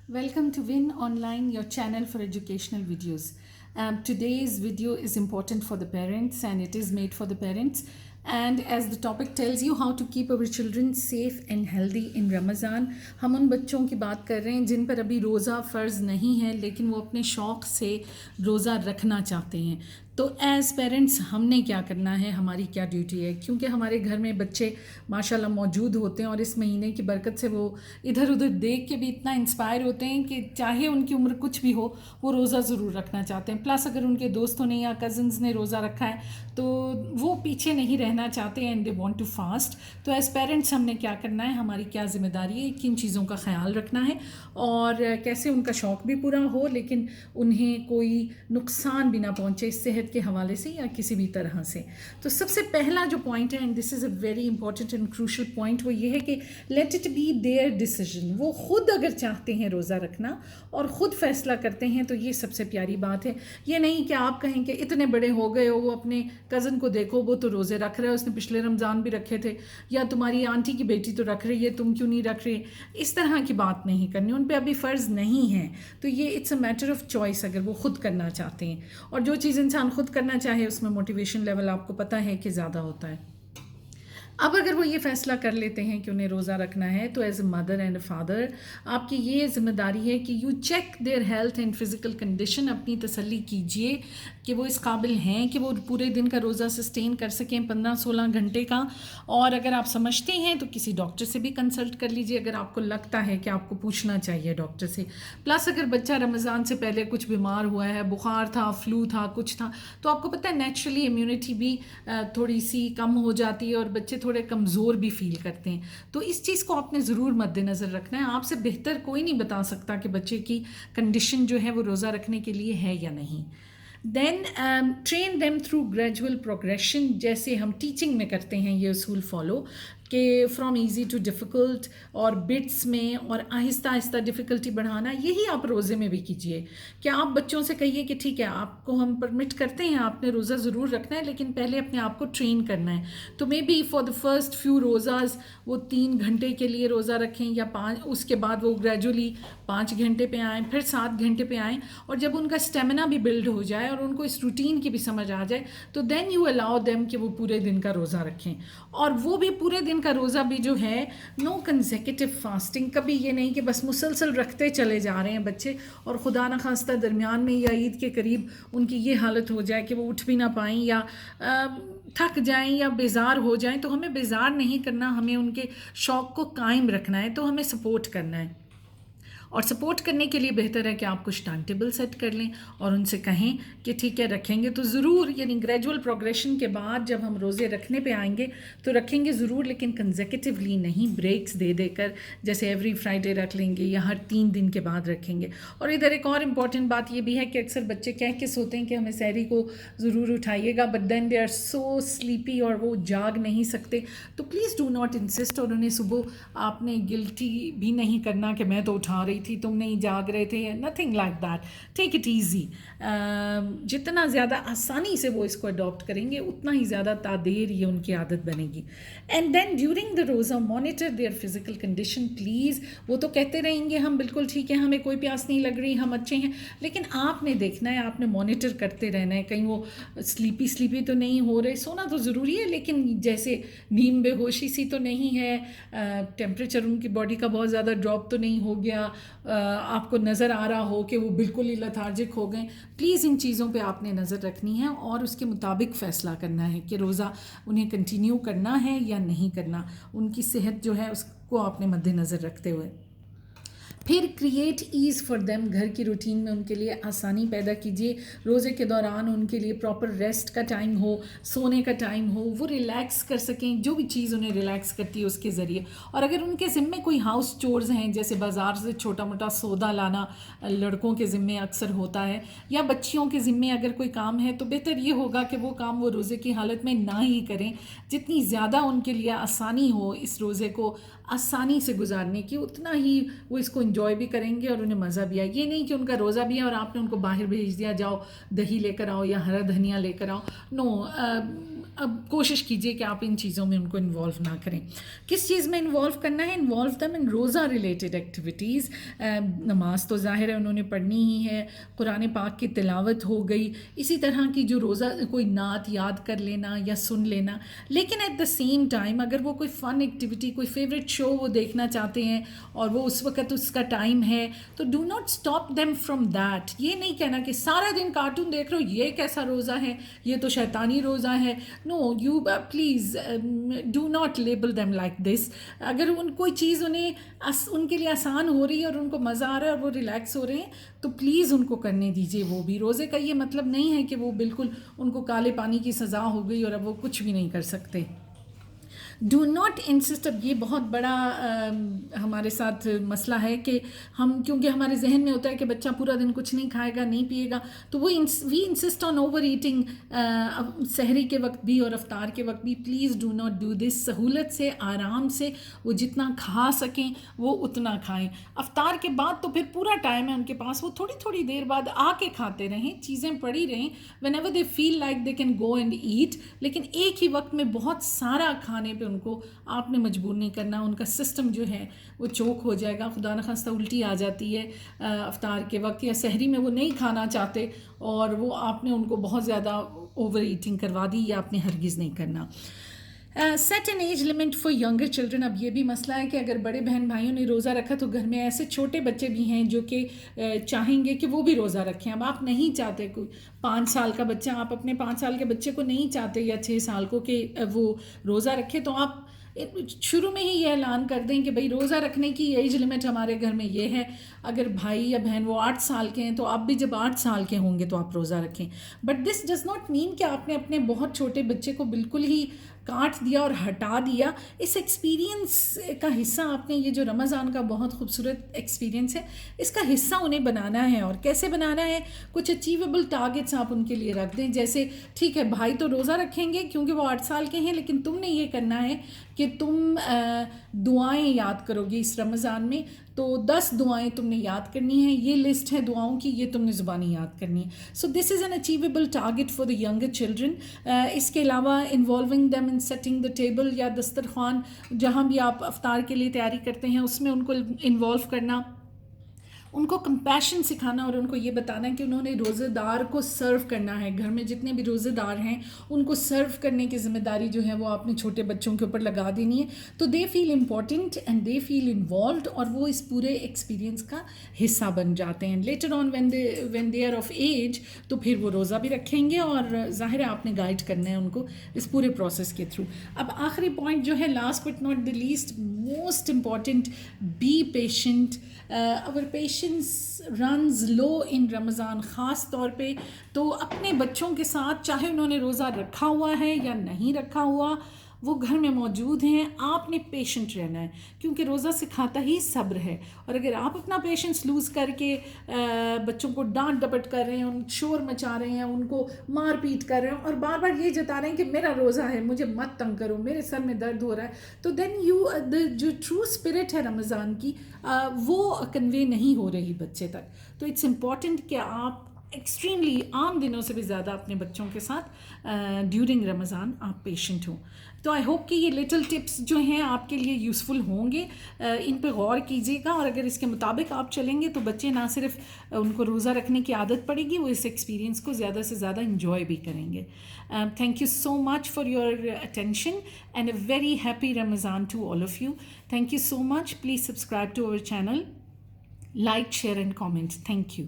Welcome to Win Online, your channel for educational videos. Today's video is important for the parents and it is made for the parents. And as the topic tells you, how to keep our children safe and healthy in Ramadan. हम उन बच्चों की बात कर रहे हैं जिन पर अभी रोज़ा फ़र्ज़ नहीं है लेकिन वो अपने शौक़ से रोज़ा रखना चाहते हैं. तो एज़ पेरेंट्स हमने क्या करना है, हमारी क्या ड्यूटी है, क्योंकि हमारे घर में बच्चे माशाल्लाह मौजूद होते हैं और इस महीने की बरकत से वो इधर उधर देख के भी इतना इंस्पायर होते हैं कि चाहे उनकी उम्र कुछ भी हो वो रोज़ा ज़रूर रखना चाहते हैं. प्लस अगर उनके दोस्तों ने या कज़न्स ने रोज़ा रखा है तो वो पीछे नहीं रहना चाहते and they want to fast. तो एज़ पेरेंट्स हमने क्या करना है, हमारी क्या ज़िम्मेदारी है, किन चीज़ों का ख्याल रखना है और कैसे उनका शौक़ भी पूरा हो लेकिन उन्हें कोई नुकसान भी ना पहुँचे सेहत के हवाले से या किसी भी तरह से. तो सबसे पहला जो पॉइंट है, and this is a very important and crucial point, वो ये है कि let it be there decision. वो ख़ुद अगर चाहते हैं रोज़ा रखना और ख़ुद फ़ैसला करते हैं तो ये सबसे प्यारी बात है. ये नहीं कि आप कहें कि इतने बड़े हो गए हो, वो अपने कज़न को देखो वो तो रोज़े रख रहा है, उसने पिछले रमज़ान भी रखे थे, या तुम्हारी आंटी की बेटी तो रख रही है, तुम क्यों नहीं रख रहे. इस तरह की बात नहीं करनी, उन पे अभी फ़र्ज़ नहीं है. तो ये it's a matter of choice अगर वो ख़ुद करना चाहते हैं. और जो चीज़ इंसान खुद करना चाहे उसमें मोटिवेशन लेवल आपको पता है कि ज़्यादा होता है. अब अगर वो ये फ़ैसला कर लेते हैं कि उन्हें रोज़ा रखना है तो as a mother and father आपकी ये ज़िम्मेदारी है कि you check their health and physical condition. अपनी तसल्ली कीजिए कि वो इस काबिल हैं कि वो पूरे दिन का रोज़ा सस्टेन कर सकें 15-16 घंटे का. और अगर आप समझते हैं तो किसी डॉक्टर से भी कंसल्ट कर लीजिए अगर आपको लगता है कि आपको पूछना चाहिए डॉक्टर से. प्लस अगर बच्चा रमज़ान से पहले कुछ बीमार हुआ है, बुखार था, फ्लू था, कुछ था, तो आपको पता है नेचुरली इम्यूनिटी भी थोड़ी सी कम हो जाती है और बच्चे थोड़े कमज़ोर भी फील करते हैं. तो इस चीज़ को आपने ज़रूर मद्देनज़र रखना है. आपसे बेहतर कोई नहीं बता सकता कि बच्चे की कंडीशन जो है वो रोज़ा रखने के लिए है या नहीं. Then train them through gradual progression. जैसे हम टीचिंग में करते हैं ये असूल फॉलो कि फ्रॉम इजी टू डिफ़िकल्ट और बिट्स में और आहिस्ता आहिस्ता डिफ़िकल्टी बढ़ाना. यही आप रोज़े में भी कीजिए कि आप बच्चों से कहिए कि ठीक है आपको हम परमिट करते हैं, आपने रोज़ा ज़रूर रखना है लेकिन पहले अपने आप को ट्रेन करना है. तो maybe for the first few रोज़ाज़ वो 3 घंटे के लिए रोज़ा रखें या 5, उसके बाद वो ग्रेजुअली 5 घंटे पे आएँ, फिर 7 घंटे पे आएँ. और जब उनका स्टेमिना भी बिल्ड हो जाए और उनको इस रूटीन की भी समझ आ जाए तो देन यू अलाउ देम कि वो पूरे दिन का रोज़ा रखें. और वो भी पूरे दिन का रोज़ा भी जो है नो कंसेक्यूटिव फास्टिंग. कभी ये नहीं कि बस मुसलसल रखते चले जा रहे हैं बच्चे और खुदा न खास्ता दरमियान में या ईद के करीब उनकी ये हालत हो जाए कि वो उठ भी ना पाएँ या थक जाएं या बेज़ार हो जाएं. तो हमें बेज़ार नहीं करना, हमें उनके शौक़ को कायम रखना है, तो हमें सपोर्ट करना है. और सपोर्ट करने के लिए बेहतर है कि आप कुछ टाइम टेबल सेट कर लें और उनसे कहें कि ठीक है रखेंगे तो ज़रूर, यानी ग्रेजुअल प्रोग्रेशन के बाद जब हम रोज़े रखने पे आएंगे तो रखेंगे ज़रूर लेकिन कंसेक्यूटिवली नहीं, ब्रेक्स दे देकर, जैसे एवरी फ्राइडे रख लेंगे या हर 3 दिन के बाद रखेंगे. और इधर एक और इम्पॉर्टेंट बात ये भी है कि अक्सर बच्चे कह के सोते हैं कि हमें सहरी को ज़रूर उठाइएगा, but then they are so sleepy और वो जाग नहीं सकते. तो प्लीज़ डू नॉट इंसिस्ट. और उन्हें सुबह आपने गिल्टी भी नहीं करना कि मैं तो उठा रही थी, तुम नहीं जाग रहे थे, nothing like that. Take it easy. जितना ज़्यादा आसानी से वो इसको अडॉप्ट करेंगे उतना ही ज़्यादा तादेर ये उनकी आदत बनेगी. एंड देन ड्यूरिंग द रोज़ा monitor their physical condition please. वो तो कहते रहेंगे हम बिल्कुल ठीक है, हमें कोई प्यास नहीं लग रही, हम अच्छे हैं, लेकिन आपने देखना है, आपने मॉनिटर करते रहना है कहीं वो स्लीपी तो नहीं हो रहे. सोना तो ज़रूरी है लेकिन जैसे नींद बेहोशी सी तो नहीं है, टेम्परेचर उनकी बॉडी का बहुत ज़्यादा ड्रॉप तो नहीं हो गया, आपको नज़र आ रहा हो कि वो बिल्कुल ही लथार्जिक हो गए. प्लीज़ इन चीज़ों पे आपने नज़र रखनी है और उसके मुताबिक फ़ैसला करना है कि रोज़ा उन्हें कंटिन्यू करना है या नहीं करना. उनकी सेहत जो है उसको आपने मद्देनज़र रखते हुए. फिर क्रिएट ईज़ फॉर देम. घर की रूटीन में उनके लिए आसानी पैदा कीजिए. रोज़े के दौरान उनके लिए प्रॉपर रेस्ट का टाइम हो, सोने का टाइम हो, वो रिलैक्स कर सकें, जो भी चीज़ उन्हें रिलैक्स करती है उसके ज़रिए. और अगर उनके ज़िम्मे कोई हाउस चोर्स हैं, जैसे बाज़ार से छोटा मोटा सौदा लाना लड़कों के ज़िम्मे अक्सर होता है, या बच्चियों के ज़िम्मे अगर कोई काम है, तो बेहतर ये होगा कि वो काम वो रोज़े की हालत में ना ही करें. जितनी ज़्यादा उनके लिए आसानी हो इस रोज़े को आसानी से गुजारने की, उतना ही वो इसको एंजॉय भी करेंगे और उन्हें मज़ा भी आए. ये नहीं कि उनका रोज़ा भी है और आपने उनको बाहर भेज दिया, जाओ दही लेकर आओ या हरा धनिया लेकर आओ. नो, اب کوشش کیجیے کہ آپ ان چیزوں میں ان کو انوالو نہ کریں. کس چیز میں انوالو کرنا ہے؟ انوالو دم ان روزہ ریلیٹڈ ایکٹیویٹیز. نماز تو ظاہر ہے انہوں نے پڑھنی ہی ہے, قرآن پاک کی تلاوت ہو گئی, اسی طرح کی جو روزہ کوئی نعت یاد کر لینا یا سن لینا. لیکن ایٹ دا سیم ٹائم اگر وہ کوئی فن ایکٹیویٹی, کوئی فیوریٹ شو وہ دیکھنا چاہتے ہیں اور وہ اس وقت اس کا ٹائم ہے, تو do not stop them from that. یہ نہیں کہنا کہ سارا دن کارٹون دیکھ رہے ہو, یہ کیسا روزہ ہے, یہ تو شیطانی روزہ ہے. No, you please do not label them like this. اگر کوئی چیز انہیں ان کے لیے آسان ہو رہی ہے اور ان کو مزہ آ رہا ہے اور وہ ریلیکس ہو رہے ہیں, تو پلیز ان کو کرنے دیجیے. وہ بھی روزے کا یہ مطلب نہیں ہے کہ وہ بالکل ان کو کالے پانی کی سزا ہو گئی اور اب وہ کچھ بھی نہیں کر سکتے. Do not insist. اب یہ بہت بڑا ہمارے ساتھ مسئلہ ہے کہ ہم, کیونکہ ہمارے ذہن میں ہوتا ہے کہ بچہ پورا دن کچھ نہیں کھائے گا, نہیں پیے گا, تو وہ وی انسسٹ آن اوور ایٹنگ سحری کے وقت بھی اور افطار کے وقت بھی. Please do not do this. سہولت سے, آرام سے وہ جتنا کھا سکیں وہ اتنا کھائیں. افطار کے بعد تو پھر پورا ٹائم ہے ان کے پاس, وہ تھوڑی تھوڑی دیر بعد آ کے کھاتے رہیں, چیزیں پڑی رہیں. Whenever they feel like they can go and eat. لیکن ایک ہی وقت میں بہت سارا کھانے پہ ان کو آپ نے مجبور نہیں کرنا. ان کا سسٹم جو ہے وہ چوک ہو جائے گا, خدا نخواستہ الٹی آ جاتی ہے افطار کے وقت, یا سحری میں وہ نہیں کھانا چاہتے اور وہ آپ نے ان کو بہت زیادہ اوور ایٹنگ کروا دی, یا آپ نے ہرگز نہیں کرنا. Set an age limit for younger children. اب یہ بھی مسئلہ ہے کہ اگر بڑے بہن بھائیوں نے روزہ رکھا تو گھر میں ایسے چھوٹے بچے بھی ہیں جو کہ چاہیں گے کہ وہ بھی روزہ رکھیں. اب آپ نہیں چاہتے, کوئی 5 سال کا بچہ, آپ اپنے 5 سال کے بچے کو نہیں چاہتے یا 6 سال کو کہ وہ روزہ رکھے, تو آپ شروع میں ہی یہ اعلان کر دیں کہ بھئی روزہ رکھنے کی ایج لمٹ ہمارے گھر میں یہ ہے. اگر بھائی یا بہن وہ 8 سال کے ہیں تو آپ بھی جب 8 سال کے ہوں گے تو آپ روزہ رکھیں. But this does not mean کہ آپ نے اپنے بہت چھوٹے بچے کو بالکل ہی کاٹ دیا اور ہٹا دیا. اس ایکسپیرینس کا حصہ آپ نے, یہ جو رمضان کا بہت خوبصورت ایکسپیرینس ہے, اس کا حصہ انہیں بنانا ہے. اور کیسے بنانا ہے؟ کچھ اچیویبل ٹارگٹس آپ ان کے لیے رکھ دیں. جیسے ٹھیک ہے بھائی تو روزہ رکھیں گے کیونکہ وہ 8 سال کے ہیں, لیکن تم نے یہ کرنا ہے کہ تم دعائیں یاد کرو گے اس رمضان میں, تو 10 دعائیں تم نے یاد کرنی ہیں. یہ لسٹ ہے دعاؤں کی, یہ تم نے زبانی یاد کرنی ہے. So this is an achievable target for the younger children. اس کے علاوہ involving them in setting the table, یا دسترخوان جہاں بھی آپ افطار کے لیے تیاری کرتے ہیں اس میں ان کو انوالو کرنا, ان کو کمپیشن سکھانا اور ان کو یہ بتانا کہ انہوں نے روزے دار کو سرو کرنا ہے. گھر میں جتنے بھی روزے دار ہیں ان کو سرو کرنے کی ذمہ داری جو ہے وہ آپ نے چھوٹے بچوں کے اوپر لگا دینی ہے. تو they feel important and they feel involved, اور وہ اس پورے ایکسپیرینس کا حصہ بن جاتے ہیں. Later on when they are of age تو پھر وہ روزہ بھی رکھیں گے, اور ظاہر ہے آپ نے گائیڈ کرنا ہے ان کو اس پورے پروسیس کے تھرو. اب آخری پوائنٹ جو ہے, last but not the least, most important, be patient. اور patience runs low in Ramzan, خاص طور پہ تو اپنے بچوں کے ساتھ, چاہے انہوں نے روزہ رکھا ہوا ہے یا نہیں رکھا ہوا, وہ گھر میں موجود ہیں, آپ نے پیشنٹ رہنا ہے, کیونکہ روزہ سکھاتا ہی صبر ہے. اور اگر آپ اپنا پیشنس لوز کر کے بچوں کو ڈانٹ ڈپٹ کر رہے ہیں, ان شور مچا رہے ہیں, ان کو مار پیٹ کر رہے ہیں, اور بار بار یہ جتا رہے ہیں کہ میرا روزہ ہے, مجھے مت تنگ کرو, میرے سر میں درد ہو رہا ہے, تو دین جو ٹرو اسپرٹ ہے رمضان کی وہ کنوے نہیں ہو رہی بچے تک. تو اٹس امپورٹنٹ کہ آپ ایکسٹریملی عام دنوں سے بھی زیادہ اپنے بچوں کے ساتھ ڈیورنگ رمضان آپ پیشنٹ ہوں. تو آئی ہوپ کہ یہ لٹل ٹپس جو ہیں آپ کے لیے یوزفل ہوں گے, ان پہ غور کیجیے گا, اور اگر اس کے مطابق آپ چلیں گے تو بچے نہ صرف ان کو روزہ رکھنے کی عادت پڑے گی, وہ اس ایکسپیرینس کو زیادہ سے زیادہ انجوائے بھی کریں گے. Thank you so much for your attention and a very happy Ramzan to all of you. Thank you so much. Please subscribe to our channel, like, share and comment. Thank you.